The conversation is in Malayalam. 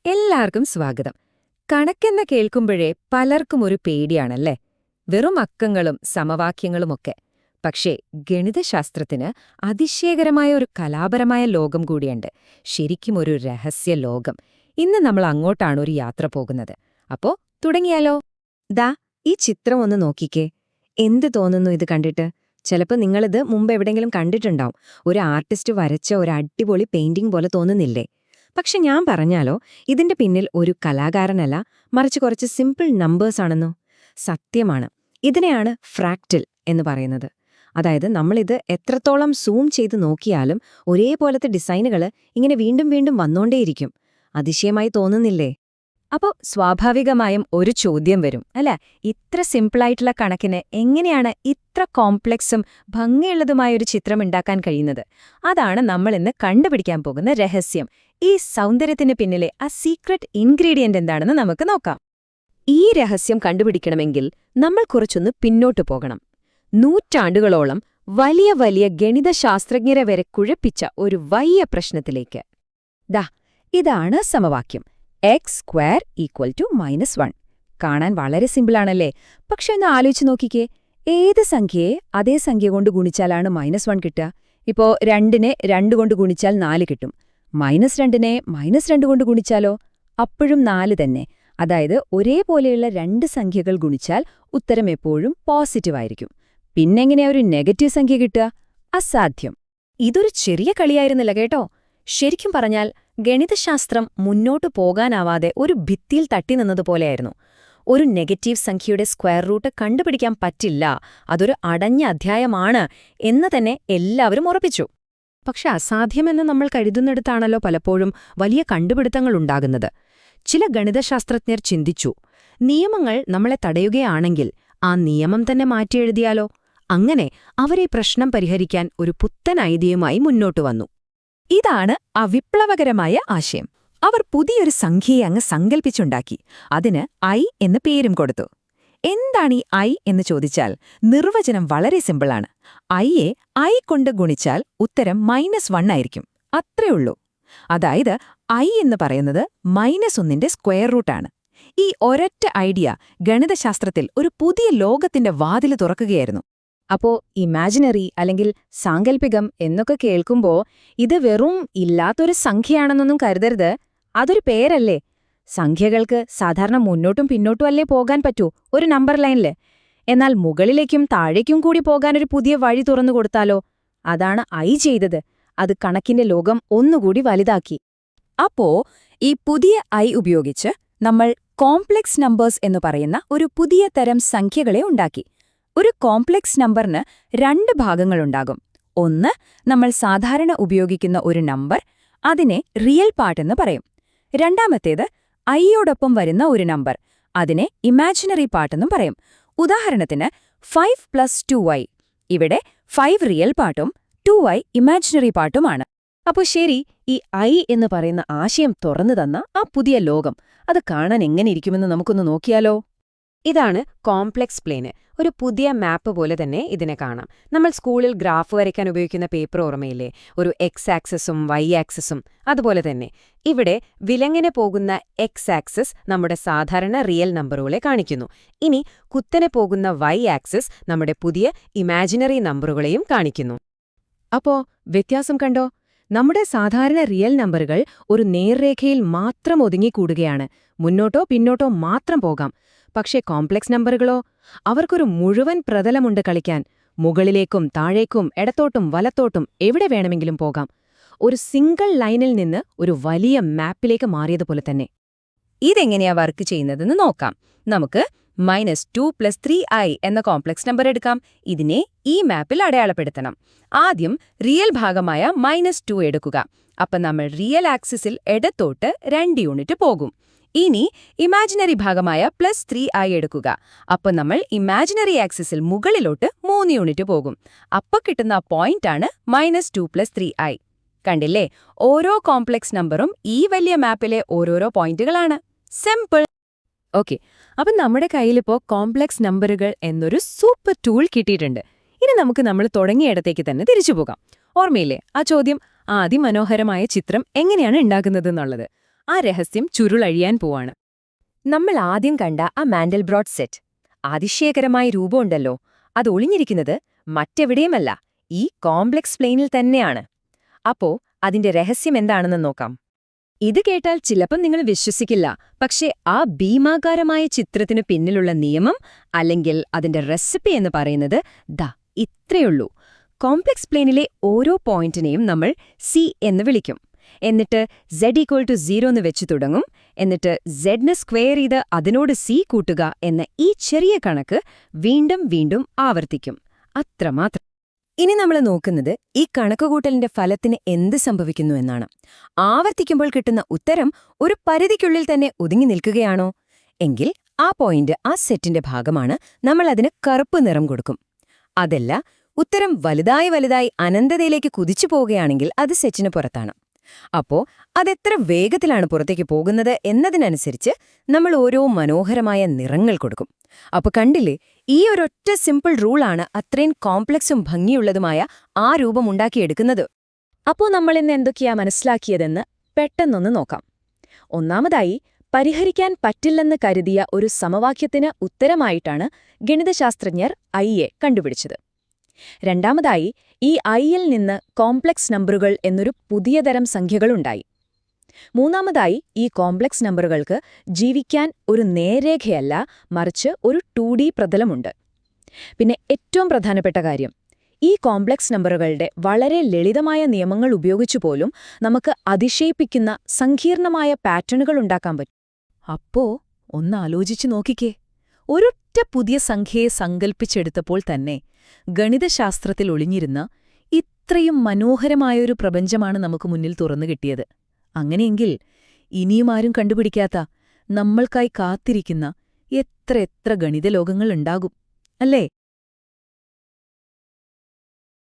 എല്ലാവർക്കും സ്വാഗതം. കണക്കെന്ന് കേൾക്കുമ്പോഴേ പലർക്കും ഒരു പേടിയാണല്ലേ? വെറും അക്കങ്ങളും സമവാക്യങ്ങളുമൊക്കെ. പക്ഷേ ഗണിതശാസ്ത്രത്തിന് അതിശയകരമായ ഒരു കലാപരമായ ലോകം കൂടിയുണ്ട്. ശരിക്കും ഒരു രഹസ്യ ലോകം. ഇന്ന് നമ്മൾ അങ്ങോട്ടാണ് ഒരു യാത്ര പോകുന്നത്. അപ്പോ തുടങ്ങിയാലോ? ദാ ഈ ചിത്രം ഒന്ന് നോക്കിക്കേ. എന്ത് തോന്നുന്നു ഇത് കണ്ടിട്ട്? ചിലപ്പോൾ നിങ്ങളിത് മുമ്പ് എവിടെയെങ്കിലും കണ്ടിട്ടുണ്ടാവും. ഒരു ആർട്ടിസ്റ്റ് വരച്ച ഒരു അടിപൊളി പെയിന്റിംഗ് പോലെ തോന്നുന്നില്ലേ? പക്ഷെ ഞാൻ പറഞ്ഞാലോ, ഇതിന്റെ പിന്നിൽ ഒരു കലാകാരനല്ല, മറിച്ച് കുറച്ച് സിമ്പിൾ നമ്പേഴ്സ് ആണെന്നോ. സത്യമാണ്. ഇതിനെയാണ് ഫ്രാക്റ്റൽ എന്ന് പറയുന്നത്. അതായത് നമ്മളിത് എത്രത്തോളം സൂം ചെയ്ത് നോക്കിയാലും ഒരേപോലത്തെ ഡിസൈനുകൾ ഇങ്ങനെ വീണ്ടും വീണ്ടും വന്നോണ്ടേയിരിക്കും. അതിശയമായി തോന്നുന്നില്ലേ? അപ്പോൾ സ്വാഭാവികമായും ഒരു ചോദ്യം വരും, അല്ല? ഇത്ര സിമ്പിളായിട്ടുള്ള കണക്കിന് എങ്ങനെയാണ് ഇത്ര കോംപ്ലക്സും ഭംഗിയുള്ളതുമായൊരു ചിത്രം ഉണ്ടാക്കാൻ കഴിയുന്നത്? അതാണ് നമ്മളിന്ന് കണ്ടുപിടിക്കാൻ പോകുന്ന രഹസ്യം. ഈ സൗന്ദര്യത്തിന് പിന്നിലെ ആ സീക്രട്ട് ഇൻഗ്രീഡിയന്റ് എന്താണെന്ന് നമുക്ക് നോക്കാം. ഈ രഹസ്യം കണ്ടുപിടിക്കണമെങ്കിൽ നമ്മൾ കുറച്ചൊന്ന് പിന്നോട്ടു പോകണം. നൂറ്റാണ്ടുകളോളം വലിയ വലിയ ഗണിതശാസ്ത്രജ്ഞരെ വരെ കുഴപ്പിച്ച ഒരു വലിയ പ്രശ്നത്തിലേക്ക്. ഇതാണ് സമവാക്യം. x² = -1. കാണാൻ വളരെ സിമ്പിളാണല്ലേ? പക്ഷെ ഒന്ന് ആലോചിച്ച് നോക്കിക്കേ, ഏത് സംഖ്യയെ അതേ സംഖ്യ കൊണ്ട് ഗുണിച്ചാലാണ് -1 കിട്ടുക? ഇപ്പോ 2നെ 2 കൊണ്ട് ഗുണിച്ചാൽ 4 കിട്ടും. -2നെ -2 കൊണ്ട് ഗുണിച്ചാലോ? അപ്പോഴും 4 തന്നെ. അതായത് ഒരേപോലെയുള്ള രണ്ട് സംഖ്യകൾ ഗുണിച്ചാൽ ഉത്തരം എപ്പോഴും പോസിറ്റീവായിരിക്കും. പിന്നെങ്ങനെയാ ഒരു നെഗറ്റീവ് സംഖ്യ കിട്ടുക? അസാധ്യം. ഇതൊരു ചെറിയ കളിയായിരുന്നില്ല കേട്ടോ. ശരിക്കും പറഞ്ഞാൽ ഗണിതശാസ്ത്രം മുന്നോട്ടു പോകാനാവാതെ ഒരു ഭിത്തിയിൽ തട്ടി നിന്നതുപോലെയായിരുന്നു. ഒരു നെഗറ്റീവ് സംഖ്യയുടെ സ്ക്വയർ റൂട്ട് കണ്ടുപിടിക്കാൻ പറ്റില്ല, അതൊരു അടഞ്ഞ അധ്യായമാണ് എന്ന് തന്നെ എല്ലാവരും ഉറപ്പിച്ചു. പക്ഷെ അസാധ്യമെന്ന് നമ്മൾ കരുതുന്നിടത്താണല്ലോ പലപ്പോഴും വലിയ കണ്ടുപിടുത്തങ്ങളുണ്ടാകുന്നത്. ചില ഗണിതശാസ്ത്രജ്ഞർ ചിന്തിച്ചു, നിയമങ്ങൾ നമ്മളെ തടയുകയാണെങ്കിൽ ആ നിയമം തന്നെ മാറ്റിയെഴുതിയാലോ? അങ്ങനെ അവരീ പ്രശ്നം പരിഹരിക്കാൻ ഒരു പുത്തൻ ഐഡിയയുമായി മുന്നോട്ടു വന്നു. ഇതാണ് ആ വിപ്ലവകരമായ ആശയം. അവർ പുതിയൊരു സംഖ്യയെ അങ്ങ് സങ്കൽപ്പിച്ചുണ്ടാക്കി. അതിന് ഐ എന്ന് പേരും കൊടുത്തു. എന്താണ് ഈ ഐ എന്ന് ചോദിച്ചാൽ നിർവചനം വളരെ സിമ്പിളാണ്. ഐയെ ഐ കൊണ്ട് ഗുണിച്ചാൽ ഉത്തരം -1 ആയിരിക്കും. അത്രയുള്ളൂ. അതായത് ഐ എന്ന് പറയുന്നത് -1ന്റെ സ്ക്വയർ റൂട്ടാണ്. ഈ ഒരൊറ്റ ഐഡിയ ഗണിതശാസ്ത്രത്തിൽ ഒരു പുതിയ ലോകത്തിന്റെ വാതില് തുറക്കുകയായിരുന്നു. അപ്പോ ഇമാജിനറി അല്ലെങ്കിൽ സാങ്കൽപ്പികം എന്നൊക്കെ കേൾക്കുമ്പോ ഇത് വെറും ഇല്ലാത്തൊരു സംഖ്യയാണെന്നൊന്നും കരുതരുത്. അതൊരു പേരല്ലേ? സംഖ്യകൾക്ക് സാധാരണ മുന്നോട്ടും പിന്നോട്ടും അല്ലേ പോകാൻ പറ്റൂ ഒരു നമ്പർ ലൈനില്? എന്നാൽ മുകളിലേക്കും താഴേക്കും കൂടി പോകാനൊരു പുതിയ വഴി തുറന്നു കൊടുത്താലോ? അതാണ് ഐ ചെയ്തത്. അത് കണക്കിന്റെ ലോകം ഒന്നുകൂടി വലുതാക്കി. അപ്പോ ഈ പുതിയ ഐ ഉപയോഗിച്ച് നമ്മൾ കോംപ്ലക്സ് നമ്പേഴ്സ് എന്നു പറയുന്ന ഒരു പുതിയ തരം സംഖ്യകളെ ഉണ്ടാക്കി. ഒരു കോംപ്ലക്സ് നമ്പറിന് 2 ഭാഗങ്ങളുണ്ടാകും. ഒന്ന്, നമ്മൾ സാധാരണ ഉപയോഗിക്കുന്ന ഒരു നമ്പർ, അതിനെ റിയൽ പാർട്ട് എന്ന് പറയും. രണ്ടാമത്തേത് ഐയോടൊപ്പം വരുന്ന ഒരു നമ്പർ, അതിനെ ഇമാജിനറി പാർട്ട് എന്നും പറയും. ഉദാഹരണത്തിന് 5 + 2y. ഇവിടെ 5 റിയൽ പാർട്ടും 2y ഇമാജിനറി പാർട്ടുമാണ്. അപ്പോൾ ശരി, ഈ ഐ എന്ന് പറയുന്ന ആശയം തുറന്നു തന്ന ആ പുതിയ ലോകം, അത് കാണാൻ എങ്ങനെയിരിക്കുമെന്ന് നമുക്കൊന്ന് നോക്കിയാലോ? ഇതാണ് കോംപ്ലക്സ് പ്ലെയിന്. ഒരു പുതിയ മാപ്പ് പോലെ തന്നെ ഇതിനെ കാണാം. നമ്മൾ സ്കൂളിൽ ഗ്രാഫ് വരയ്ക്കാൻ ഉപയോഗിക്കുന്ന പേപ്പർ ഓർമ്മയില്ലേ? ഒരു എക്സ് ആക്സസും വൈ ആക്സസും. അതുപോലെ തന്നെ ഇവിടെ വിലങ്ങനെ പോകുന്ന എക്സ് ആക്സസ് നമ്മുടെ സാധാരണ റിയൽ നമ്പറുകളെ കാണിക്കുന്നു. ഇനി കുത്തനെ പോകുന്ന വൈ ആക്സസ് നമ്മുടെ പുതിയ ഇമാജിനറി നമ്പറുകളെയും കാണിക്കുന്നു. അപ്പോ വ്യത്യാസം കണ്ടോ? നമ്മുടെ സാധാരണ റിയൽ നമ്പറുകൾ ഒരു നേർരേഖയിൽ മാത്രം ഒതുങ്ങിക്കൂടുകയാണ്. മുന്നോട്ടോ പിന്നോട്ടോ മാത്രം പോകാം. പക്ഷേ കോംപ്ലക്സ് നമ്പറുകളോ? അവർക്കൊരു മുഴുവൻ പ്രതലമുണ്ട് കളിക്കാൻ. മുകളിലേക്കും താഴേക്കും ഇടത്തോട്ടും വലത്തോട്ടും എവിടെ വേണമെങ്കിലും പോകാം. ഒരു സിംഗിൾ ലൈനിൽ നിന്ന് ഒരു വലിയ മാപ്പിലേക്ക് മാറിയതുപോലെ തന്നെ. ഇതെങ്ങനെയാ വർക്ക് ചെയ്യുന്നതെന്ന് നോക്കാം. നമുക്ക് -2 + 3i എന്ന കോംപ്ലക്സ് നമ്പർ എടുക്കാം. ഇതിനെ ഈ മാപ്പിൽ അടയാളപ്പെടുത്തണം. ആദ്യം റിയൽ ഭാഗമായ -2 എടുക്കുക. അപ്പം നമ്മൾ റിയൽ ആക്സിസിൽ ഇടത്തോട്ട് 2 യൂണിറ്റ് പോകും. ഇനി ഇമാജിനറി ഭാഗമായ +3i എടുക്കുക. അപ്പം നമ്മൾ ഇമാജിനറി ആക്സിസിൽ മുകളിലോട്ട് 3 യൂണിറ്റ് പോകും. അപ്പം കിട്ടുന്ന പോയിന്റാണ് -2 + 3i. കണ്ടില്ലേ? ഓരോ കോംപ്ലക്സ് നമ്പറും ഈ വലിയ മാപ്പിലെ ഓരോരോ പോയിന്റുകളാണ്. സിമ്പിൾ. ഓക്കെ, അപ്പം നമ്മുടെ കയ്യിലിപ്പോ കോംപ്ലക്സ് നമ്പറുകൾ എന്നൊരു സൂപ്പർ ടൂൾ കിട്ടിയിട്ടുണ്ട്. ഇനി നമുക്ക് നമ്മൾ തുടങ്ങിയിടത്തേക്ക് തന്നെ തിരിച്ചു പോകാം. ഓർമ്മയില്ലേ ആ ചോദ്യം? അതിമനോഹരമായ ചിത്രം എങ്ങനെയാണ് ഉണ്ടാക്കുന്നതെന്നുള്ളത്. ആ രഹസ്യം ചുരുളഴിയാൻ പോവാണ്. നമ്മൾ ആദ്യം കണ്ട ആ മാൻഡൽബ്രോട്ട് സെറ്റ്, അതിശയകരമായ രൂപമുണ്ടല്ലോ, അത് ഒളിഞ്ഞിരിക്കുന്നത് മറ്റെവിടെയുമല്ല, ഈ കോംപ്ലക്സ് പ്ലെയിനിൽ തന്നെയാണ്. അപ്പോ അതിന്റെ രഹസ്യം എന്താണെന്ന് നോക്കാം. ഇത് കേട്ടാൽ ചിലപ്പം നിങ്ങൾ വിശ്വസിക്കില്ല, പക്ഷേ ആ ഭീമാകാരമായ ചിത്രത്തിനു പിന്നിലുള്ള നിയമം അല്ലെങ്കിൽ അതിന്റെ റെസിപ്പി എന്ന് പറയുന്നത് ദാ ഇത്രയുള്ളൂ. കോംപ്ലക്സ് പ്ലെയിനിലെ ഓരോ പോയിന്റിനെയും നമ്മൾ സി എന്ന് വിളിക്കും. എന്നിട്ട് z=0 എന്ന് വെച്ച് തുടങ്ങും. എന്നിട്ട് z-ന് സ്ക്വയർ ചെയ്ത് അതിനോട് സി കൂട്ടുക എന്ന ഈ ചെറിയ കണക്ക് വീണ്ടും വീണ്ടും ആവർത്തിക്കും. അത്രമാത്രം. ഇനി നമ്മൾ നോക്കുന്നത് ഈ കണക്കുകൂട്ടലിന്റെ ഫലത്തിന് എന്ത് സംഭവിക്കുന്നു എന്നാണ്. ആവർത്തിക്കുമ്പോൾ കിട്ടുന്ന ഉത്തരം ഒരു പരിധിക്കുള്ളിൽ തന്നെ ഒതുങ്ങി നിൽക്കുകയാണോ? എങ്കിൽ ആ പോയിന്റ് ആ സെറ്റിന്റെ ഭാഗമാണ്. നമ്മൾ അതിന് കറുപ്പ് നിറം കൊടുക്കും. അതല്ല, ഉത്തരം വലുതായി വലുതായി അനന്തതയിലേക്ക് കുതിച്ചു പോവുകയാണെങ്കിൽ അത് സെറ്റിന് പുറത്താണ്. അപ്പോ അതെത്ര വേഗത്തിലാണ് പുറത്തേക്ക് പോകുന്നത് എന്നതിനനുസരിച്ച് നമ്മൾ ഓരോ മനോഹരമായ നിറങ്ങൾ കൊടുക്കും. അപ്പൊ കണ്ടില്ലേ, ഈ ഒരൊറ്റ സിമ്പിൾ റൂളാണ് അത്രയും കോംപ്ലക്സും ഭംഗിയുള്ളതുമായ ആ രൂപമുണ്ടാക്കിയെടുക്കുന്നത്. അപ്പോ നമ്മളിന്ന് എന്തൊക്കെയാ മനസ്സിലാക്കിയതെന്ന് പെട്ടെന്നൊന്ന് നോക്കാം. ഒന്നാമതായി, പരിഹരിക്കാൻ പറ്റില്ലെന്ന് കരുതിയ ഒരു സമവാക്യത്തിന് ഉത്തരമായിട്ടാണ് ഗണിതശാസ്ത്രജ്ഞർ ഐയെ കണ്ടുപിടിച്ചത്. രണ്ടാമതായി, ഈ ഐയിൽ നിന്ന് കോംപ്ലക്സ് നമ്പറുകൾ എന്നൊരു പുതിയ തരം സംഖ്യകളുണ്ടായി. മൂന്നാമതായി, ഈ കോംപ്ലക്സ് നമ്പറുകൾക്ക് ജീവിക്കാൻ ഒരു നേർരേഖയല്ല, മറിച്ച് ഒരു 2D പ്രതലമുണ്ട്. പിന്നെ ഏറ്റവും പ്രധാനപ്പെട്ട കാര്യം, ഈ കോംപ്ലക്സ് നമ്പറുകളുടെ വളരെ ലളിതമായ നിയമങ്ങൾ ഉപയോഗിച്ചുപോലും നമുക്ക് അതിശയിപ്പിക്കുന്ന സങ്കീർണമായ പാറ്റേണുകൾ ഉണ്ടാക്കാൻ പറ്റും. അപ്പോ ഒന്നാലോചിച്ചു നോക്കിക്കേ, ഒരൊറ്റ പുതിയ സംഖ്യയെ സങ്കൽപ്പിച്ചെടുത്തപ്പോൾ തന്നെ ഗണിതശാസ്ത്രത്തിൽ ഒളിഞ്ഞിരുന്ന ഇത്രയും മനോഹരമായൊരു പ്രപഞ്ചമാണ് നമുക്ക് മുന്നിൽ തുറന്നു കിട്ടിയത്. അങ്ങനെയെങ്കിൽ ഇനിയും ആരും കണ്ടുപിടിക്കാത്ത, നമ്മൾക്കായി കാത്തിരിക്കുന്ന എത്ര ഗണിതലോകങ്ങളുണ്ടാകും, അല്ലേ?